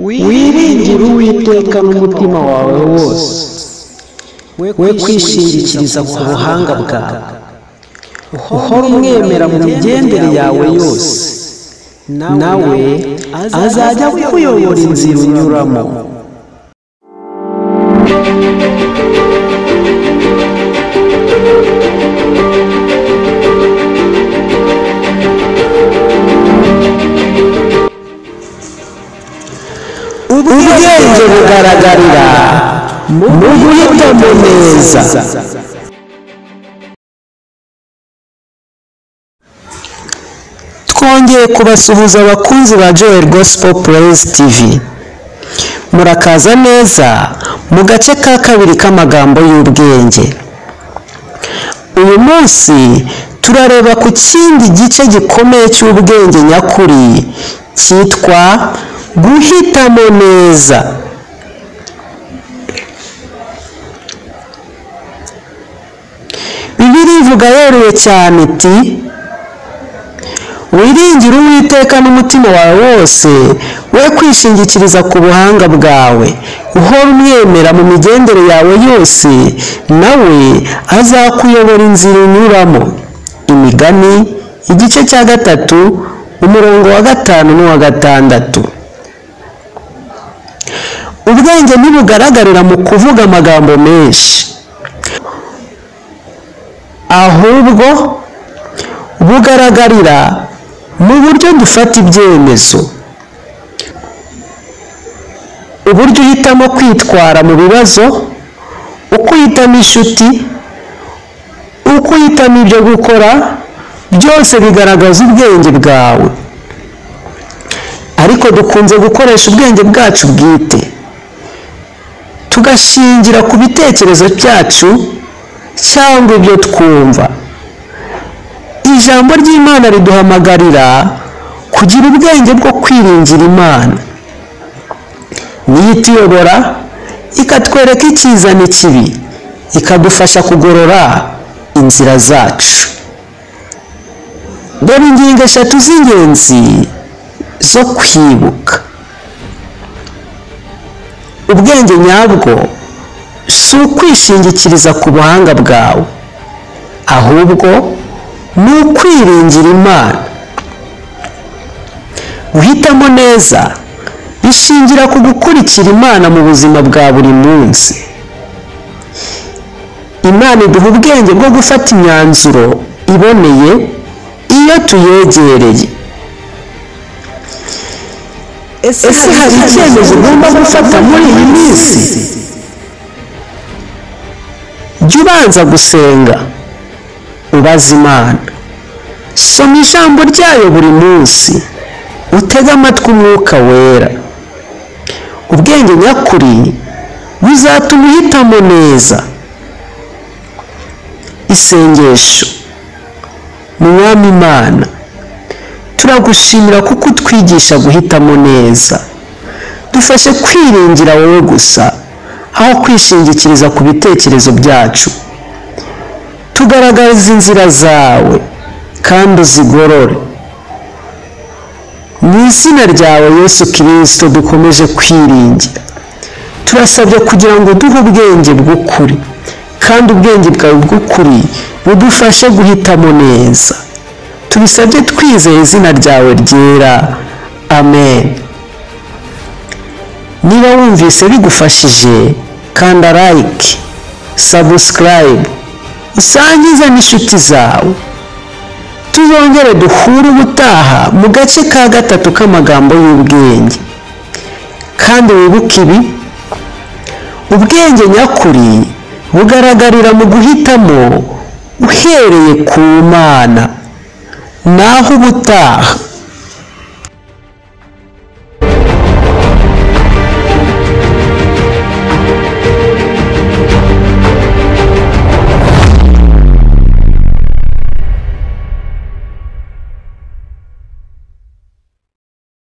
wiringire Uwiteka n'umutima wawe wose, we kwishingikiriza ku buhanga bwawe, uhora umwemera mu migendere yawe yose, nawe azajya kuyobora inzira unyuramo. Ubwenge bugaragarira mu guhitamo neza. Twongeye kubasuhuza abakunzi ba Joel Gospel Praise TV. Murakaza neza mu gace ka kabiri k'amagambo y'ubwenge. Uyu munsi turareba ku kindi gice gikomeye cy'ubwenge nyakuri cyitwa guhitamo neza. Bibiliya ivuga yeruye cyane iti, wiringire Uwiteka n'umutima wawe wose, we kwishingikiriza ku buhanga bwawe, uhora umwemera mu migendere yawe yose, nawe azakuyobora inzira unyuramo. Imigani igice cya 3 umurongo wa 5 n'uwa 6. Ubwenge ntibugaragarira mu kuvuga amagambo menshi, ahubwo bugaragarira mu buryo dufata ibyemezo, uburyo uhitamo kwitwara mu bibazo, uko uhitamo inshuti, uko uhitamo ibyo gukora, byose bigaragaza ubwenge bwawe. Ariko dukunze gukoresha ubwenge bwacu bwite, tugashingira ku bitekerezo byacu cyangwa ibyo twumva. Ijambo ry'Imana riduhamagarira kugira ubwenge bwo kwiringira Imana. Niyo ituyobora, ikatwereka icyiza n'ikibi, ikadufasha kugorora inzira zacu. Dore ingingo 3 z'ingenzi zo kwibuka. Ubwenge nyabwo si ukwishingikiriza ku buhanga bwawe, ahubwo ni ukwiringira Imana. Guhitamo neza bishingira ku gukurikira Imana mu buzima bwa buri munsi. Imana iduha ubwenge bwo gufata imyanzuro iboneye iyo tuyegereye. Ese hari icyemezo ugomba gufata muri iyi minsi? Jya ubanza gusenga, ubaza Imana, soma ijambo ryayo buri munsi, utege amatwi Umwuka Wera. Ubwenge nyakuri buzatuma uhitamo neza. Isengesho. Mwami Imana, turagushimira kuko utwigisha guhitamo neza. Dufashe kwiringira wowe gusa, aho kwishingikiriza ku bitekerezo byacu. Tugaragariza inzira zawe kandi uzigorore. Mu izina ryawe Yesu Kristo dukomeje kwiringira. Turasabye kugira ngo duhe ubwenge bw'ukuri, kandi ubwenge bwawe bw'ukuri budufashe guhitamo neza. Tubisabye twizeye izina ryawe ryera. Amen. Niba wumvise bigufashije, kanda like, subscribe, usangize n'inshuti zawe. Tuzongere duhure ubutaha mu gace ka 3 k'amagambo y'ubwenge. Kandi wibuke ibi, ubwenge nyakuri bugaragarira mu guhitamo uhereye ku Mana. Naho ubutaha.